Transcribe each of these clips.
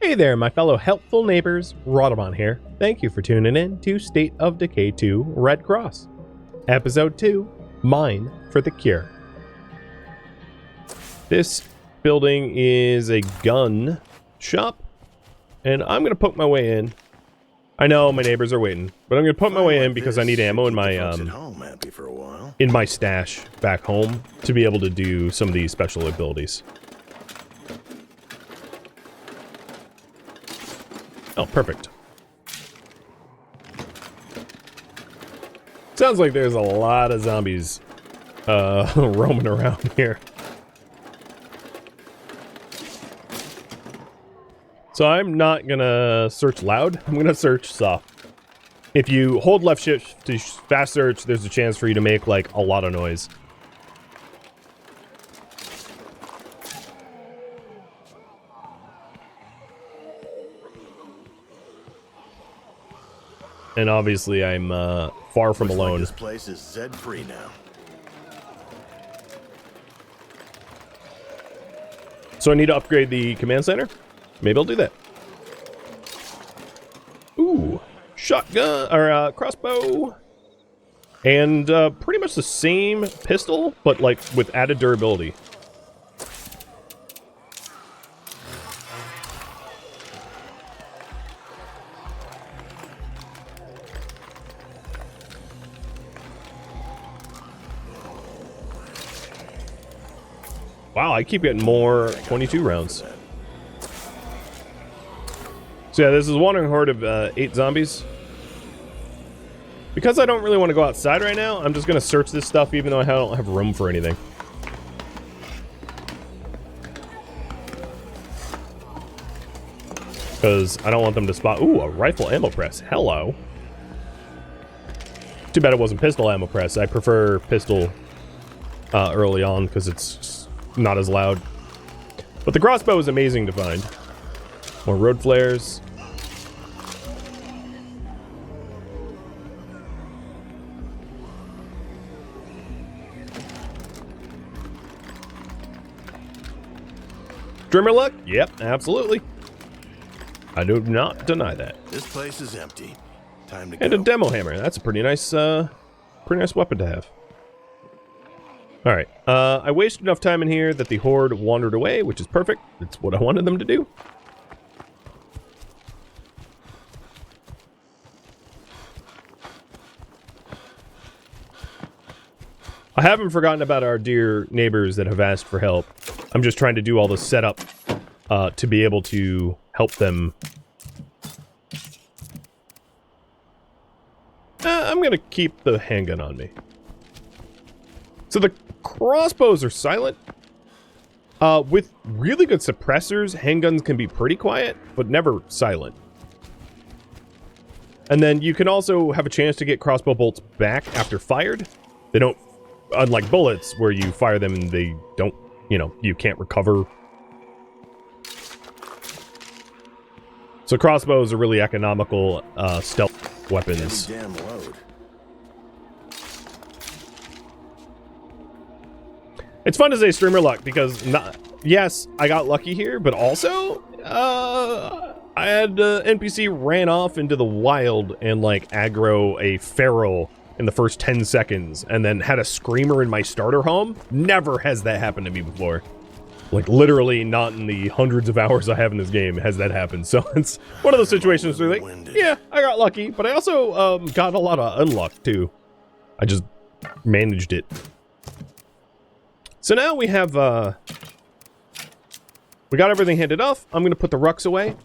Hey there, my fellow helpful neighbors, Rhadamant here. Thank you for tuning in to State of Decay 2 Red Cross. Episode 2, Mine for the Cure. This building is a gun shop, and I'm going to poke my way in. I know my neighbors are waiting, but I'm going to poke my way in because I need ammo in my stash back home to be able to do some of these special abilities. Oh, perfect. Sounds like there's a lot of zombies roaming around here. So I'm not gonna search loud, I'm gonna search soft. If you hold left shift to fast search, there's a chance for you to make like a lot of noise. And obviously, I'm far from alone. This place is Zed-free now. So I need to upgrade the command center. Maybe I'll do that. Ooh, shotgun or crossbow, and pretty much the same pistol, but like with added durability. Wow, I keep getting more 22 rounds. So yeah, this is one horde of 8 zombies. Because I don't really want to go outside right now, I'm just going to search this stuff even though I don't have room for anything. Because I don't want them to spot... Ooh, a rifle ammo press. Hello. Too bad it wasn't pistol ammo press. I prefer pistol early on because it's not as loud. But the crossbow is amazing to find. More road flares. Trimmer luck? Yep, absolutely. I do not deny that. This place is empty. Time to go. And a demo hammer. That's a pretty nice weapon to have. Alright, I wasted enough time in here that the horde wandered away, which is perfect. It's what I wanted them to do. I haven't forgotten about our dear neighbors that have asked for help. I'm just trying to do all the setup to be able to help them. I'm gonna keep the handgun on me. So the crossbows are silent. With really good suppressors, handguns can be pretty quiet, but never silent. And then you can also have a chance to get crossbow bolts back after fired. They don't, unlike bullets, where you fire them and they don't, you know, you can't recover. So crossbows are really economical stealth weapons. Heavy damn load. It's fun to say streamer luck because, yes, I got lucky here, but also, I had NPC ran off into the wild and, like, aggro a feral in the first 10 seconds and then had a screamer in my starter home. Never has that happened to me before. Like, literally not in the hundreds of hours I have in this game has that happened. So it's one of those situations where, like, yeah, I got lucky, but I also got a lot of unluck, too. I just managed it. So now we have, we got everything handed off. I'm going to put the rucks away.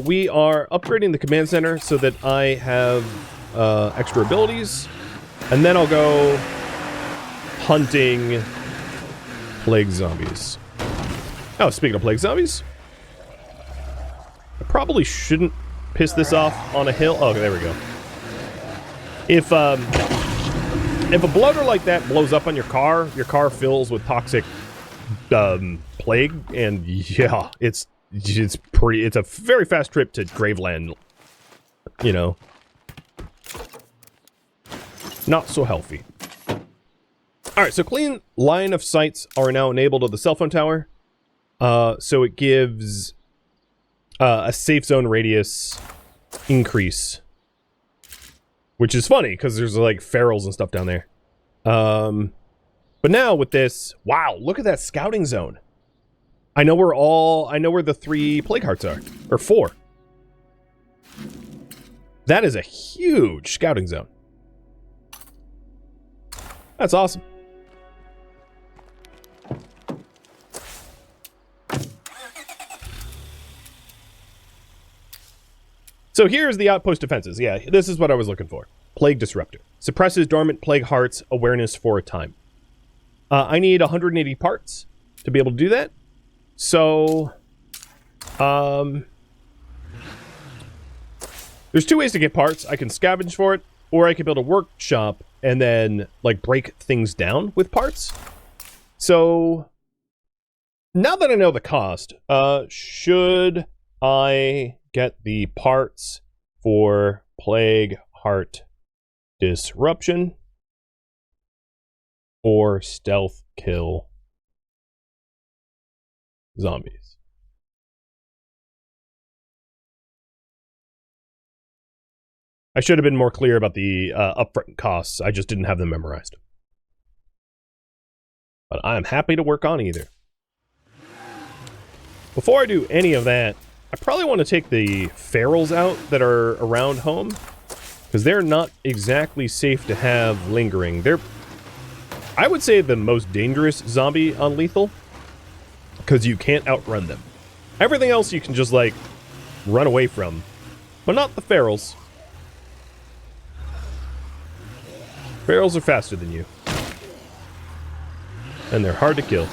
We are upgrading the command center so that I have extra abilities. And then I'll go hunting plague zombies. Oh, speaking of plague zombies, I probably shouldn't piss this off on a hill. Oh, there we go. If a bloater like that blows up on your car fills with toxic plague, and yeah, it's a very fast trip to Graveland. You know, not so healthy. All right, so clean line of sights are now enabled of the cell phone tower. So it gives a safe zone radius increase, which is funny because there's like ferals and stuff down there. But now with this, wow, look at that scouting zone. I know where the 3 plague hearts are, or 4. That is a huge scouting zone. That's awesome. So here's the Outpost defenses. Yeah, this is what I was looking for. Plague Disruptor. Suppresses dormant plague hearts awareness for a time. I need 180 parts to be able to do that. So, there's 2 ways to get parts. I can scavenge for it, or I can build a workshop and then, like, break things down with parts. So, now that I know the cost, should I get the parts for Plague Heart Disruption or Stealth Kill Zombies? I should have been more clear about the upfront costs. I just didn't have them memorized. But I'm happy to work on either. Before I do any of that, I probably want to take the ferals out that are around home, because they're not exactly safe to have lingering. They're, I would say, the most dangerous zombie on lethal, because you can't outrun them. Everything else you can just, like, run away from, but not the ferals. Ferals are faster than you. And they're hard to kill.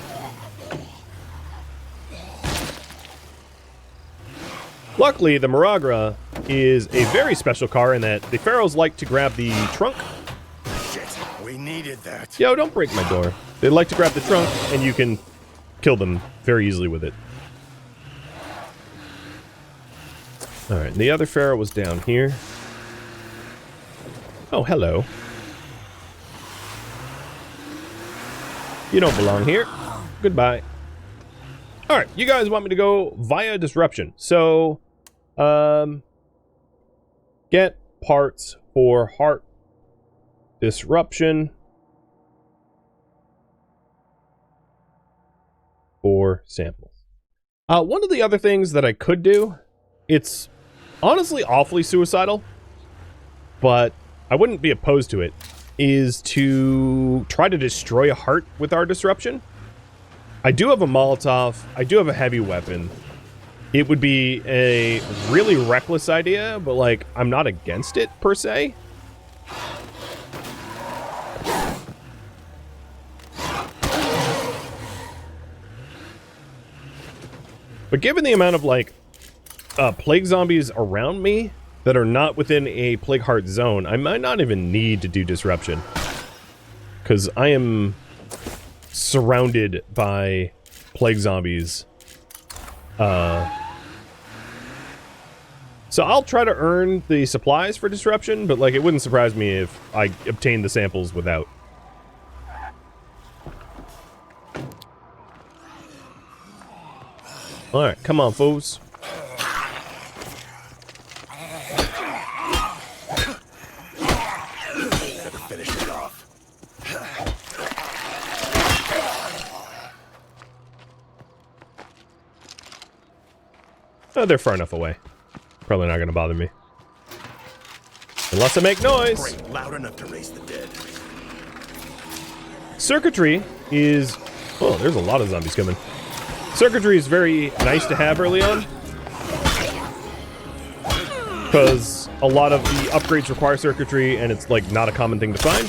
Luckily, the Miragra is a very special car in that the ferals like to grab the trunk. Shit, we needed that. Yo, don't break my door. They like to grab the trunk, and you can kill them very easily with it. Alright, and the other feral was down here. Oh, hello. You don't belong here. Goodbye. Alright, you guys want me to go via disruption. So, get parts for heart disruption for samples. One of the other things that I could do, it's honestly awfully suicidal, but I wouldn't be opposed to it, is to try to destroy a heart with our disruption. I do have a Molotov, I do have a heavy weapon. It would be a really reckless idea, but like, I'm not against it per se. But given the amount of like plague zombies around me that are not within a plague heart zone, I might not even need to do disruption, because I am surrounded by plague zombies. So I'll try to earn the supplies for disruption, but like, it wouldn't surprise me if I obtained the samples without. Alright, come on, foes. Better finish it off. Oh, they're far enough away. Probably not going to bother me. Unless I make noise. Great, loud enough to raise the dead. Circuitry is... Oh, there's a lot of zombies coming. Circuitry is very nice to have early on, because a lot of the upgrades require circuitry, and it's like not a common thing to find.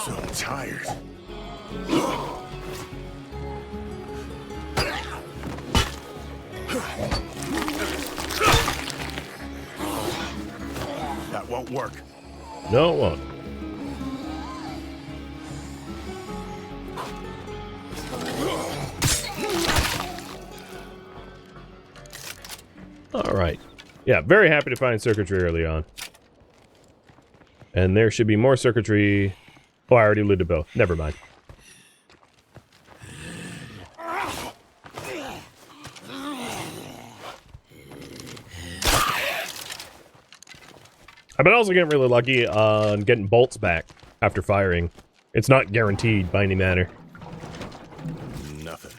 So tired. That won't work. No, it won't. All right. Yeah, very happy to find circuitry early on. And there should be more circuitry. Oh, I already looted both. Never mind. I've been also getting really lucky on getting bolts back after firing. It's not guaranteed by any manner. Nothing.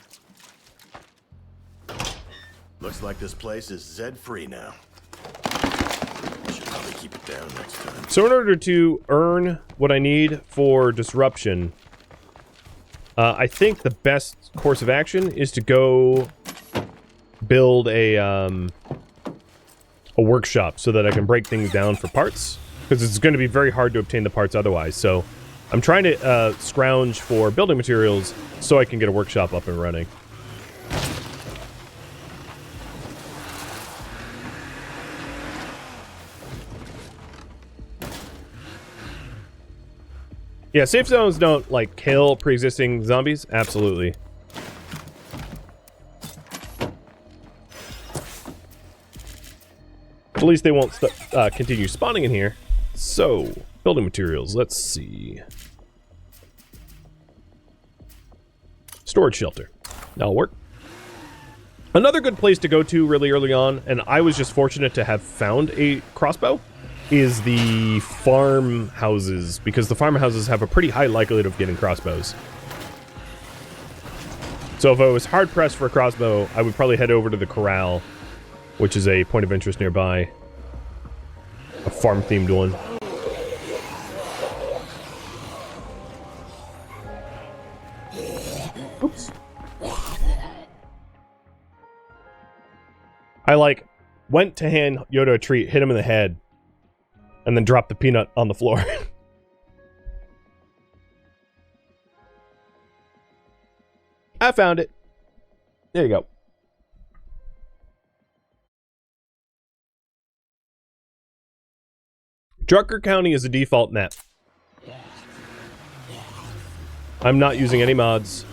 Looks like this place is Zed-free now. Should probably keep it down next time. So in order to earn what I need for disruption, I think the best course of action is to go build a workshop so that I can break things down for parts, because it's going to be very hard to obtain the parts otherwise. So I'm trying to scrounge for building materials so I can get a workshop up and running. Yeah, safe zones don't, like, kill pre-existing zombies. Absolutely. At least they won't continue spawning in here. So, building materials. Let's see. Storage shelter. That'll work. Another good place to go to really early on, and I was just fortunate to have found a crossbow, is the farmhouses, because the farmhouses have a pretty high likelihood of getting crossbows. So if I was hard-pressed for a crossbow, I would probably head over to the corral, which is a point of interest nearby. A farm-themed one. Oops. I, like, went to hand Yoda a treat, hit him in the head, and then dropped the peanut on the floor. I found it. There you go. Drucker County is a default map. I'm not using any mods.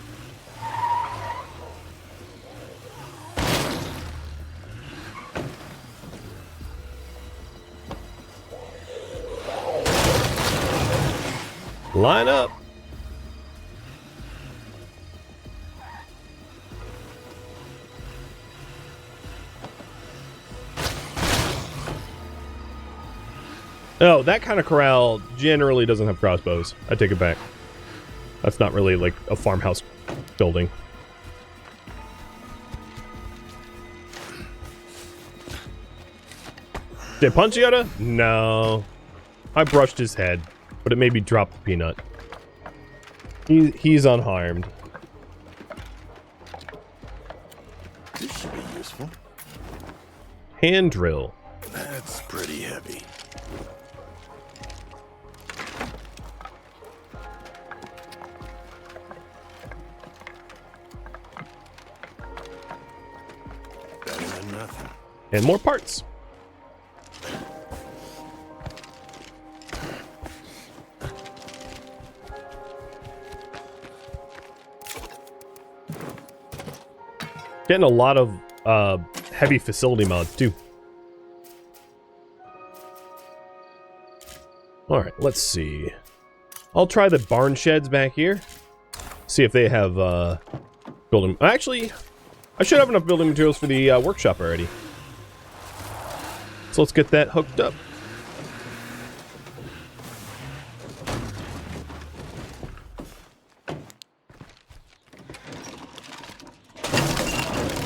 Line up. No, that kind of corral generally doesn't have crossbows. I take it back. That's not really like a farmhouse building. Did I punch Yoda? No. I brushed his head, but it made me drop the peanut. He's unharmed. This should be useful. Hand drill. That's pretty heavy. Better than nothing. And more parts. Getting a lot of heavy facility mods too. Alright, let's see. I'll try the barn sheds back here. See if they have building... Actually, I should have enough building materials for the workshop already. So let's get that hooked up.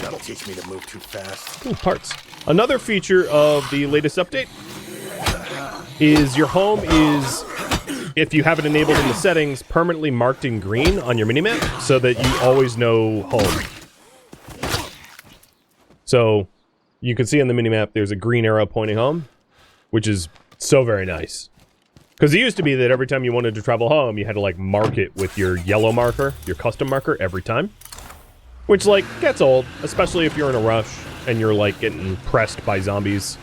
That'll teach me to move too fast. Ooh, parts. Another feature of the latest update is your home is, if you have it enabled in the settings, permanently marked in green on your minimap so that you always know home. So you can see on the minimap there's a green arrow pointing home, which is so very nice. Because it used to be that every time you wanted to travel home, you had to like mark it with your yellow marker, your custom marker every time. Which like gets old, especially if you're in a rush and you're like getting pressed by zombies.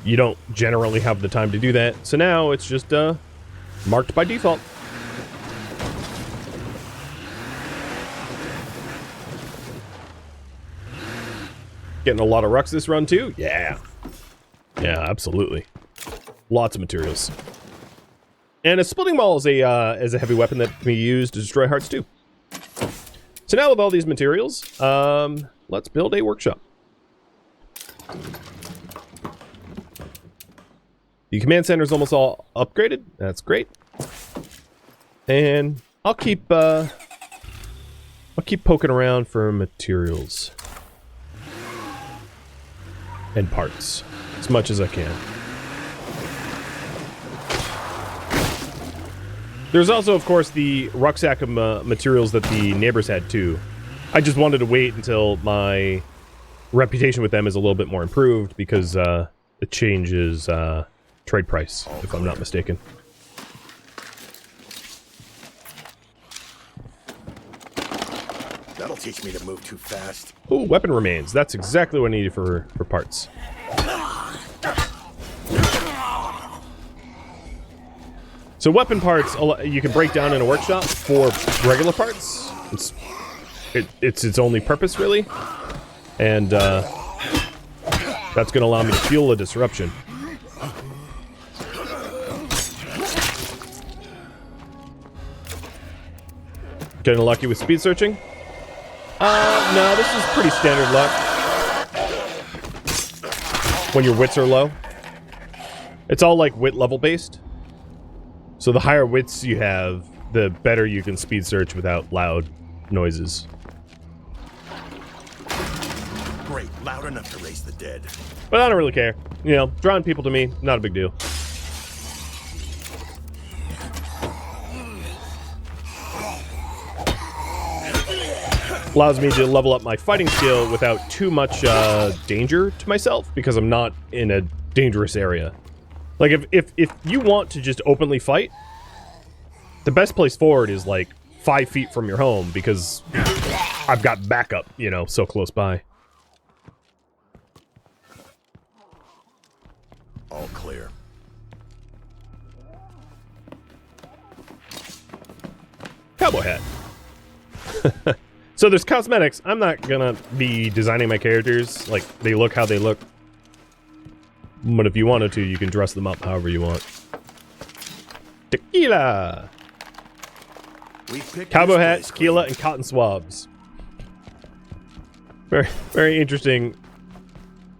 You don't generally have the time to do that. So now it's just marked by default. Getting a lot of rucks this run too? Yeah. Yeah, absolutely. Lots of materials. And a splitting maul is a heavy weapon that can be used to destroy hearts too. So now with all these materials, let's build a workshop. The command center is almost all upgraded. That's great. And I'll keep poking around for materials and parts as much as I can. There's also, of course, the rucksack of materials that the neighbors had, too. I just wanted to wait until my reputation with them is a little bit more improved, because it changes trade price, if I'm not mistaken. That'll teach me to move too fast. Ooh, weapon remains. That's exactly what I needed for parts. So weapon parts, you can break down in a workshop for regular parts. It's its only purpose, really. And that's going to allow me to fuel a disruption. Getting lucky with speed searching? No, this is pretty standard luck. When your wits are low. It's all like wit level based. So the higher wits you have, the better you can speed search without loud noises. Great, loud enough to raise the dead. But I don't really care. You know, drawing people to me, not a big deal. Allows me to level up my fighting skill without too much danger to myself, because I'm not in a dangerous area. Like, if you want to just openly fight, the best place forward is, like, 5 feet from your home, because I've got backup, you know, so close by. All clear. Cowboy hat. So there's cosmetics. I'm not gonna be designing my characters like they look how they look. But if you wanted to, you can dress them up however you want. Tequila! Cowboy hat, tequila, and cotton swabs. Very, very interesting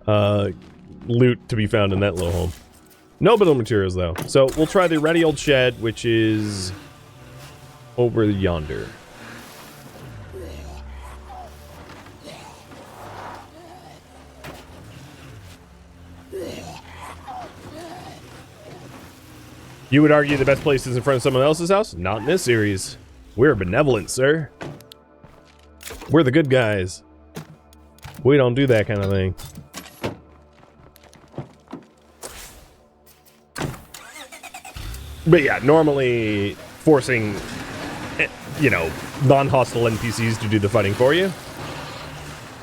loot to be found in that little home. No building materials, though. So we'll try the ready old shed, which is over yonder. You would argue the best place is in front of someone else's house? Not in this series. We're benevolent, sir. We're the good guys. We don't do that kind of thing. But yeah, normally forcing, you know, non-hostile NPCs to do the fighting for you.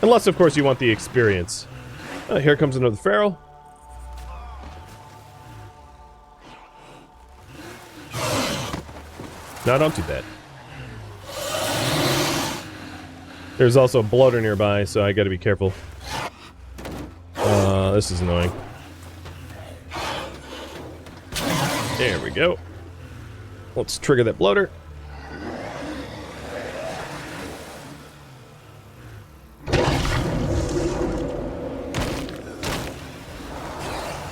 Unless, of course, you want the experience. Here comes another feral. No, don't do that. There's also a bloater nearby, so I gotta be careful. This is annoying. There we go. Let's trigger that bloater.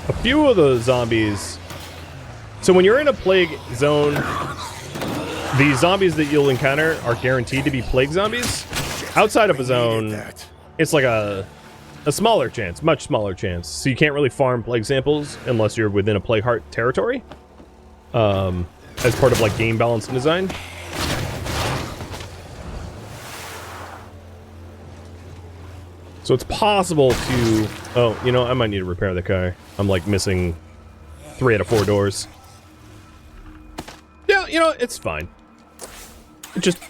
A few of the zombies... So when you're in a plague zone, the zombies that you'll encounter are guaranteed to be plague zombies. Outside of a zone, it's like a smaller chance, much smaller chance. So you can't really farm plague samples unless you're within a plague heart territory. As part of like game balance and design. So it's possible to... Oh, you know, I might need to repair the car. I'm like missing 3 out of 4 doors. Yeah, you know, it's fine.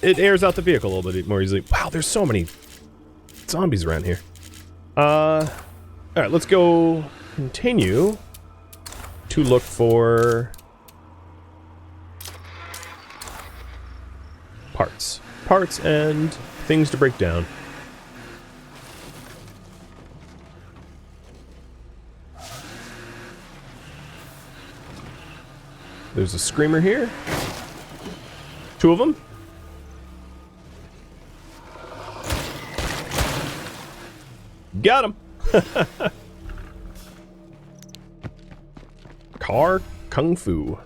It airs out the vehicle a little bit more easily. Wow, there's so many zombies around here. Alright, let's go continue to look for parts. Parts and things to break down. There's a screamer here. 2 of them. Got him. Car Kung Fu.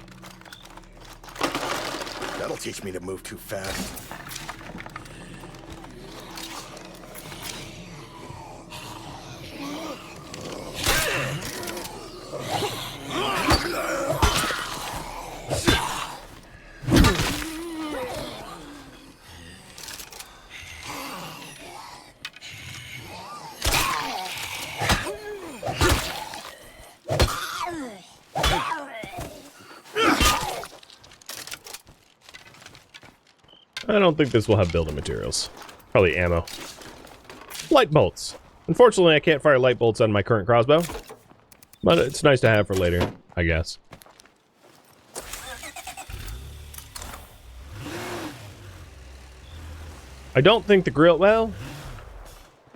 That'll teach me to move too fast. I don't think this will have building materials. Probably ammo. Light bolts. Unfortunately, I can't fire light bolts on my current crossbow. But it's nice to have for later, I guess. I don't think the grill... Well,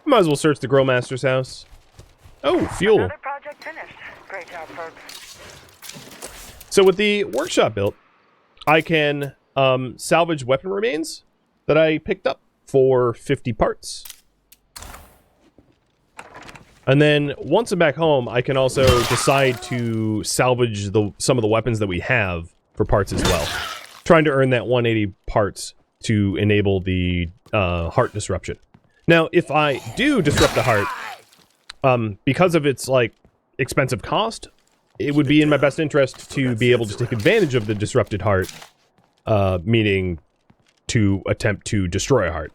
might as well search the grill master's house. Oh, fuel. Another project finished. Great job, folks. So with the workshop built, I can salvage weapon remains that I picked up for 50 parts. And then once I'm back home, I can also decide to salvage some of the weapons that we have for parts as well. Trying to earn that 180 parts to enable the heart disruption. Now, if I do disrupt the heart, because of its like expensive cost, it would be in my best interest to be able to take advantage of the disrupted heart. Meaning to attempt to destroy a heart,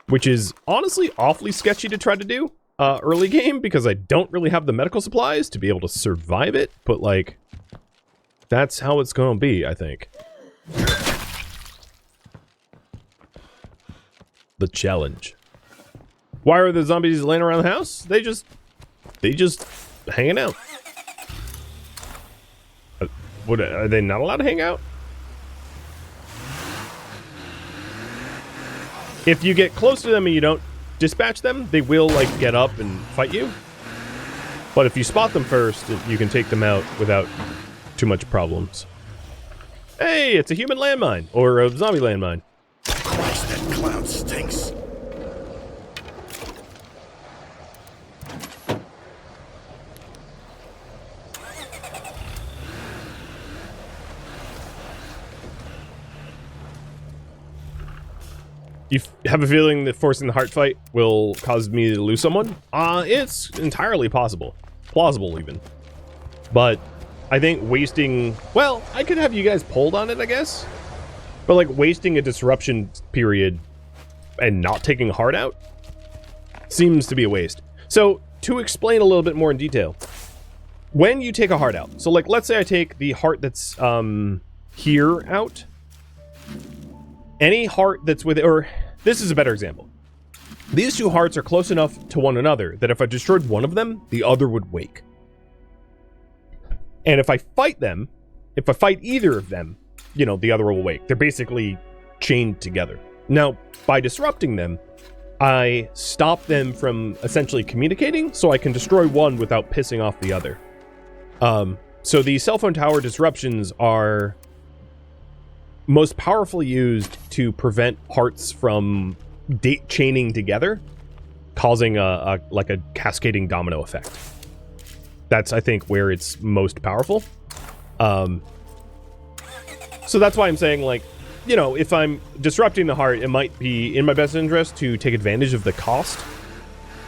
which is honestly awfully sketchy to try to do early game because I don't really have the medical supplies to be able to survive it, but like that's how it's gonna be, I think. The challenge. Why are the zombies laying around the house? They just hanging out. Are they not allowed to hang out? If you get close to them and you don't dispatch them, they will, like, get up and fight you. But if you spot them first, you can take them out without too much problems. Hey, it's a human landmine. Or a zombie landmine. Christ, that cloud stinks. You have a feeling that forcing the heart fight will cause me to lose someone? It's entirely possible. Plausible, even. But I think wasting... Well, I could have you guys pulled on it, I guess. But, like, wasting a disruption period and not taking a heart out seems to be a waste. So, to explain a little bit more in detail, when you take a heart out... So, like, let's say I take the heart that's here out... Any heart that's with it, or this is a better example. These two hearts are close enough to one another that if I destroyed one of them, the other would wake. And if I fight them, if I fight either of them, you know, the other will wake. They're basically chained together. Now, by disrupting them, I stop them from essentially communicating, so I can destroy one without pissing off the other. So the cell phone tower disruptions are most powerfully used to prevent hearts from chaining together, causing a cascading domino effect. That's, I think, where it's most powerful. So that's why I'm saying, like, you know, if I'm disrupting the heart, it might be in my best interest to take advantage of the cost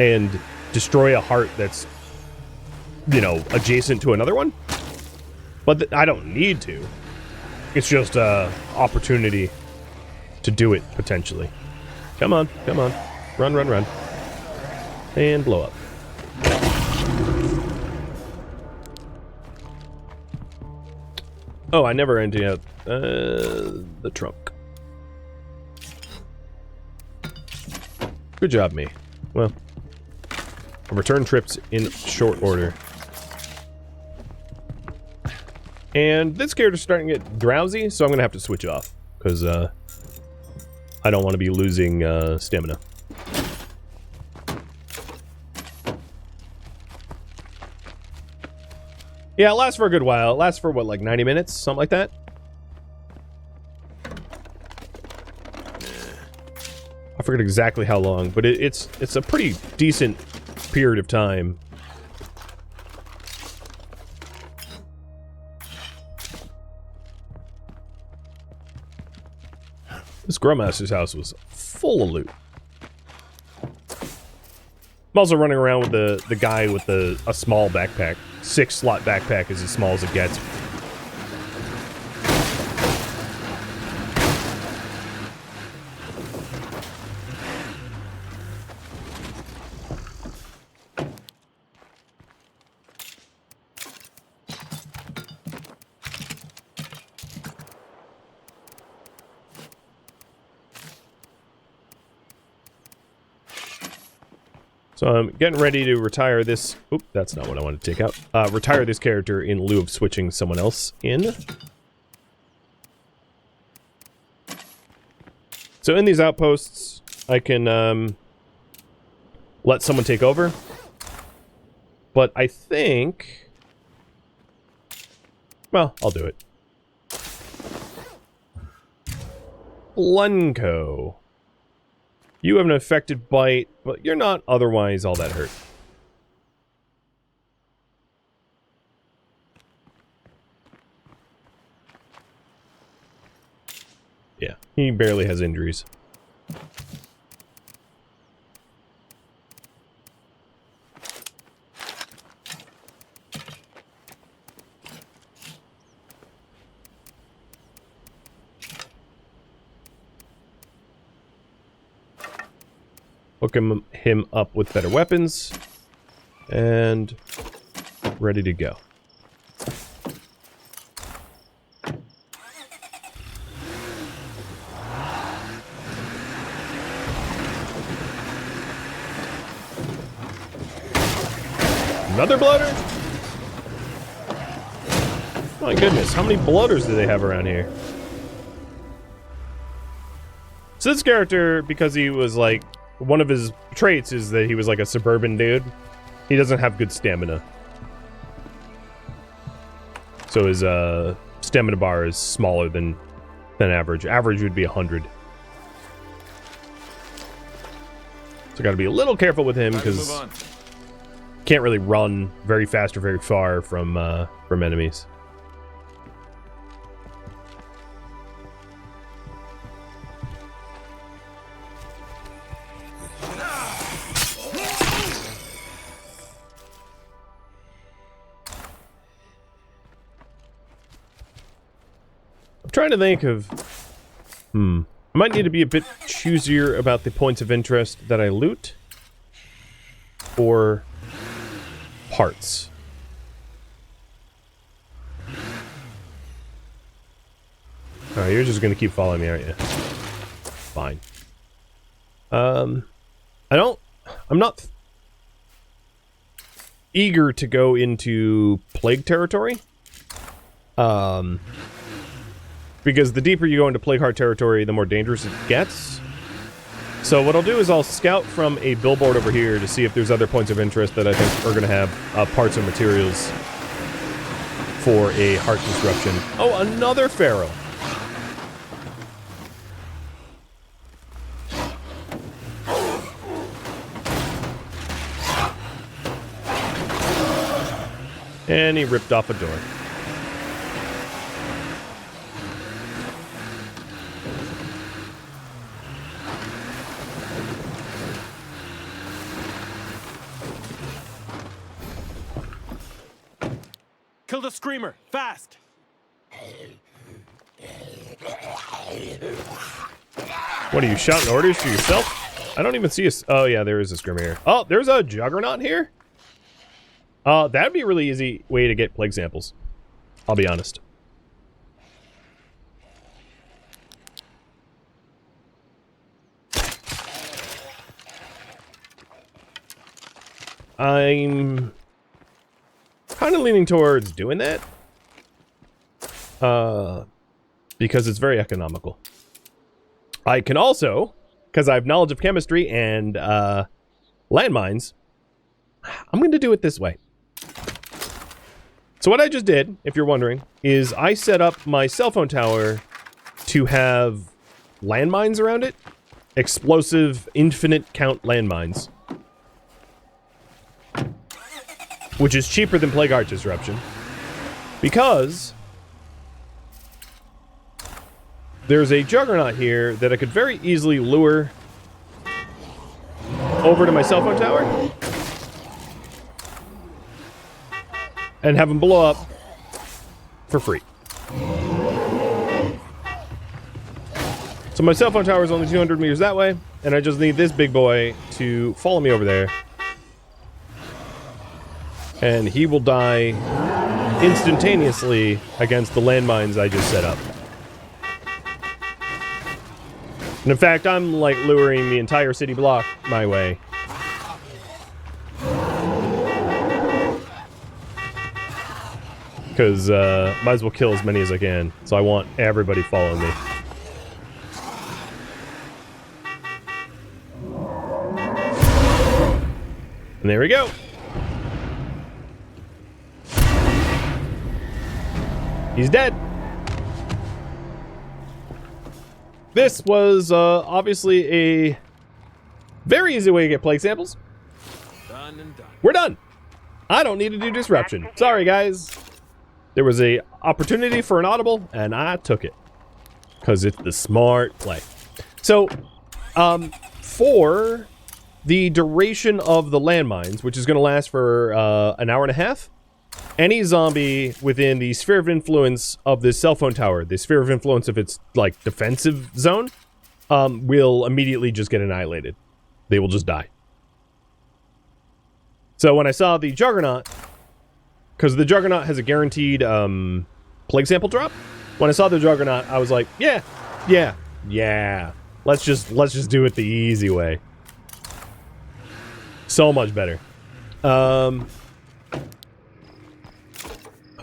and destroy a heart that's, you know, adjacent to another one. But I don't need to. It's just a opportunity to do it, potentially. Come on, come on. Run, run, run. And blow up. Oh, I never emptied out the trunk. Good job, me. Well, return trips in short order. And this character's starting to get drowsy, so I'm going to have to switch off. Because I don't want to be losing stamina. Yeah, it lasts for a good while. It lasts for, what, like 90 minutes? Something like that? forget exactly how long, but it's a pretty decent period of time. This Growmaster's house was full of loot. I'm also running around with the guy with a small backpack. 6-slot backpack is as small as it gets. So I'm getting ready to retire this... Oop, that's not what I wanted to take out. Retire this character in lieu of switching someone else in. So in these outposts, I can let someone take over. But I think... Well, I'll do it. Lunco. You have an affected bite, but you're not otherwise all that hurt. Yeah, he barely has injuries. Hook him up with better weapons. And ready to go. Another bloater? My goodness, how many bloaters do they have around here? So this character, because he was like, one of his traits is that he was like a suburban dude. He doesn't have good stamina. So his stamina bar is smaller than average. Average would be 100. So gotta be a little careful with him because can't really run very fast or very far from enemies. Trying to think of... I might need to be a bit choosier about the points of interest that I loot. Or... parts. Oh, you're just gonna keep following me, aren't you? Fine. I'm not... eager to go into plague territory. Because the deeper you go into Plague Heart territory, the more dangerous it gets. So what I'll do is I'll scout from a billboard over here to see if there's other points of interest that I think are going to have parts or materials for a heart disruption. Oh, another Pharaoh! And he ripped off a door. Kill the screamer, fast! What are you shouting orders for yourself? I don't even see a... Oh yeah, there is a screamer here. Oh, there's a juggernaut here? That'd be a really easy way to get plague samples. I'll be honest. I'm kind of leaning towards doing that. Because it's very economical. I can also, because I have knowledge of chemistry and landmines, I'm going to do it this way. So what I just did, if you're wondering, is I set up my cell phone tower to have landmines around it. explosive infinite count landmines, which is cheaper than Plague Heart Disruption, because there's a Juggernaut here that I could very easily lure over to my cell phone tower and have him blow up for free. So my cell phone tower is only 200 meters that way, and I just need this big boy to follow me over there. And he will die instantaneously against the landmines I just set up. And in fact, I'm like luring the entire city block my way. Because might as well kill as many as I can. So I want everybody following me. And there we go. He's dead. This was obviously a very easy way to get plague samples. Done and done. We're done. I don't need to do disruption. Sorry, guys. There was a opportunity for an audible, and I took it. Because it's the smart play. So, for the duration of the landmines, which is going to last for an hour and a half, any zombie within the sphere of influence of this cell phone tower, the sphere of influence of its, like, defensive zone, will immediately just get annihilated. They will just die. So when I saw the Juggernaut, because the Juggernaut has a guaranteed plague sample drop, when I saw the Juggernaut, I was like, yeah. Let's just do it the easy way. So much better.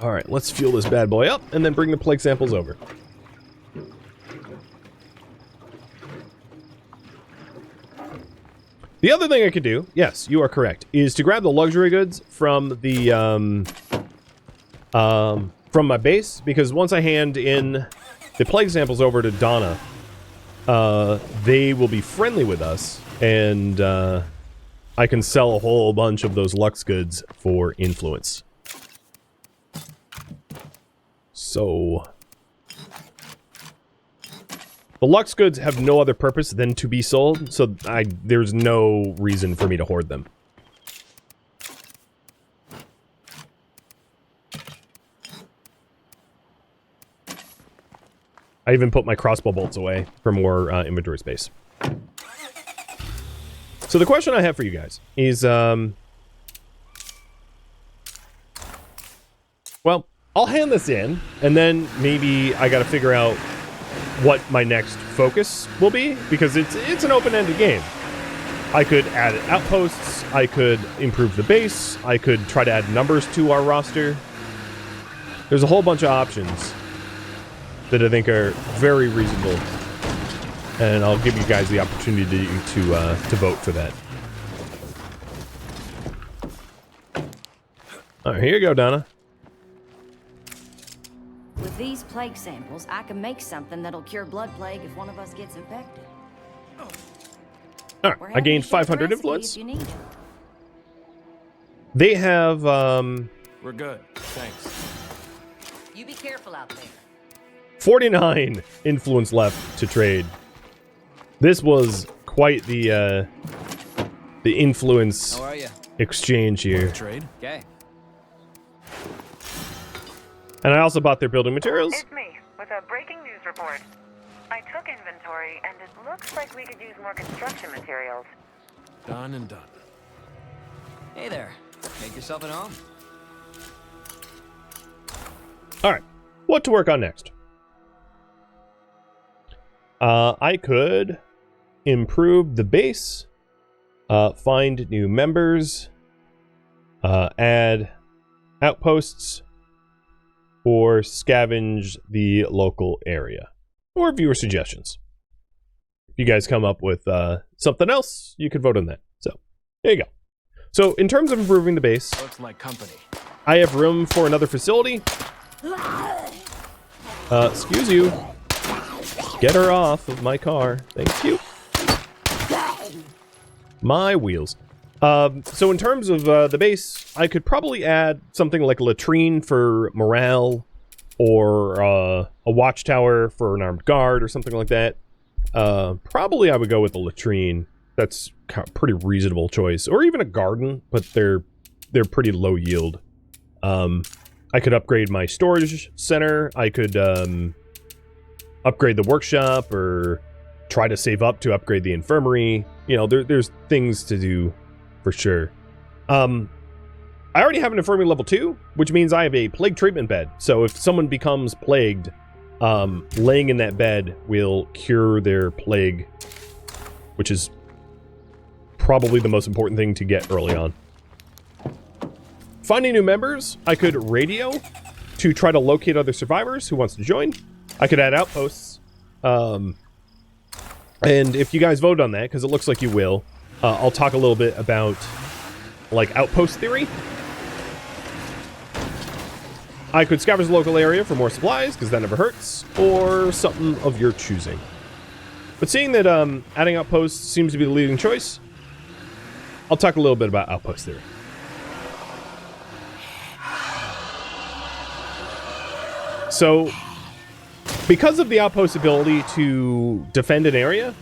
Alright, let's fuel this bad boy up and then bring the plague samples over. The other thing I could do, yes, you are correct, is to grab the luxury goods from the from my base, because once I hand in the plague samples over to Donna, they will be friendly with us, and I can sell a whole bunch of those Lux goods for influence. So the Lux goods have no other purpose than to be sold, so there's no reason for me to hoard them. I even put my crossbow bolts away for more inventory space. So the question I have for you guys is, well, I'll hand this in, and then maybe I gotta figure out what my next focus will be, because it's an open-ended game. I could add outposts, I could improve the base, I could try to add numbers to our roster. There's a whole bunch of options that I think are very reasonable, and I'll give you guys the opportunity to vote for that. All right, here you go, Donna. With these plague samples, I can make something that'll cure blood plague if one of us gets infected. All right, I gained 500 influence. If you need. They have, We're good. Thanks. You be careful out there. 49 influence left to trade. This was quite the influence How are you? exchange here. Trade? Okay. And I also bought their building materials. It's me, with a breaking news report. I took inventory, and it looks like we could use more construction materials. Done and done. Hey there. Make yourself at home. All right, what to work on next? I could improve the base, find new members, add outposts, or scavenge the local area, or viewer suggestions. If you guys come up with something else, you could vote on that. So there you go. So in terms of improving the base, Looks like company. I have room for another facility. Excuse you. Get her off of my car. Thank you. My wheels. So in terms of the base, I could probably add something like a latrine for morale, or a watchtower for an armed guard, or something like that. Probably I would go with the latrine. That's a pretty reasonable choice. Or even a garden, but they're pretty low yield. I could upgrade my storage center. I could upgrade the workshop, or try to save up to upgrade the infirmary. You know, there's things to do for sure. I already have an infirmary level 2, which means I have a plague treatment bed. So if someone becomes plagued, laying in that bed will cure their plague, which is probably the most important thing to get early on. Finding new members, I could radio to try to locate other survivors who wants to join. I could add outposts. And if you guys vote on that, because it looks like you will, I'll talk a little bit about, like, outpost theory. I could scavenge the local area for more supplies, because that never hurts, or something of your choosing. But seeing that adding outposts seems to be the leading choice, I'll talk a little bit about outpost theory. So, because of the outpost ability to defend an area,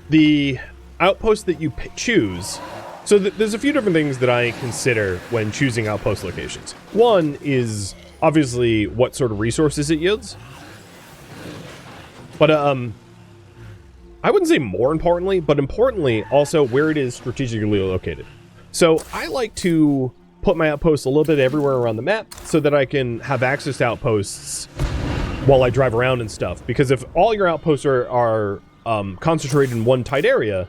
the outpost that you choose... So there's a few different things that I consider when choosing outpost locations. One is obviously what sort of resources it yields. But I wouldn't say more importantly, but importantly also where it is strategically located. So I like to put my outposts a little bit everywhere around the map so that I can have access to outposts while I drive around and stuff. Because if all your outposts are concentrated in one tight area,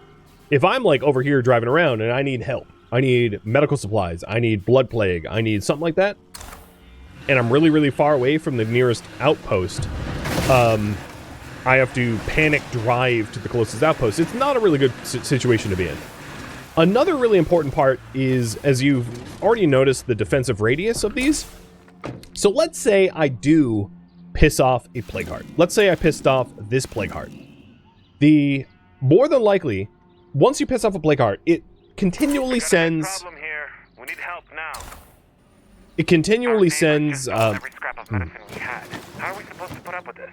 if I'm like over here driving around and I need help, I need medical supplies, I need blood plague, I need something like that, and I'm really, really far away from the nearest outpost, I have to panic drive to the closest outpost. It's not a really good situation to be in. Another really important part is, as you've already noticed, the defensive radius of these. So let's say I do piss off a plague heart. Let's say I pissed off this plague heart. More than likely, once you piss off a plague heart, it continually sends... Problem here. We need help now. It continually sends... every scrap of medicine we had. How are we supposed to put up with this?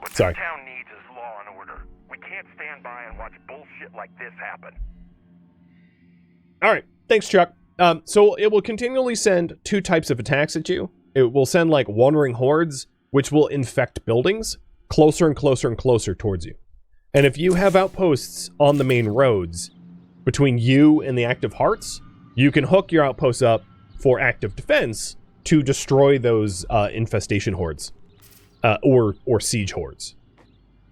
What Sorry. this town needs is law and order. We can't stand by and watch bullshit like this happen. Alright, thanks, Chuck. So it will continually send two types of attacks at you. It will send, like, wandering hordes, which will infect buildings closer and closer and closer towards you. And if you have outposts on the main roads between you and the active hearts, you can hook your outposts up for active defense to destroy those infestation hordes or siege hordes.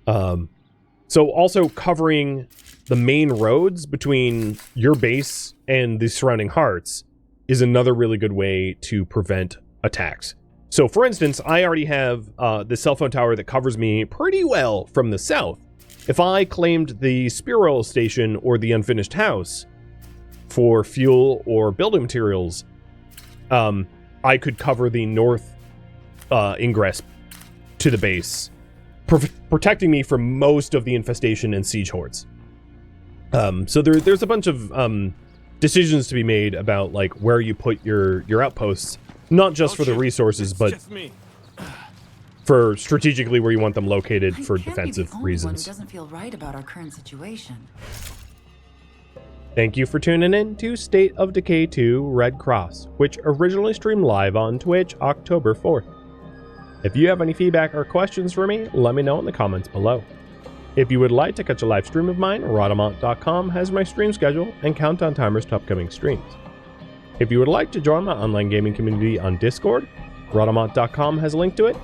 So also covering the main roads between your base and the surrounding hearts is another really good way to prevent attacks. So for instance, I already have the cell phone tower that covers me pretty well from the south. If I claimed the spear oil station or the unfinished house for fuel or building materials, I could cover the north ingress to the base, protecting me from most of the infestation and siege hordes. So there's a bunch of decisions to be made about, like, where you put your outposts, not just for the resources, but for strategically where you want them located for defensive reasons. Doesn't feel right about our current situation. Thank you for tuning in to State of Decay 2 Red Cross, which originally streamed live on Twitch October 4th. If you have any feedback or questions for me, let me know in the comments below. If you would like to catch a live stream of mine, Rhadamant.com has my stream schedule and countdown timers to upcoming streams. If you would like to join my online gaming community on Discord, Rhadamant.com has a link to it,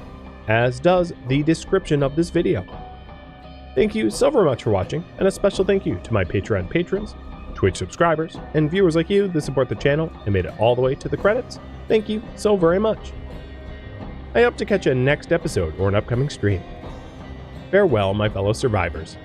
as does the description of this video. Thank you so very much for watching, and a special thank you to my Patreon patrons, Twitch subscribers, and viewers like you that support the channel and made it all the way to the credits. Thank you so very much. I hope to catch you in next episode or an upcoming stream. Farewell, my fellow survivors.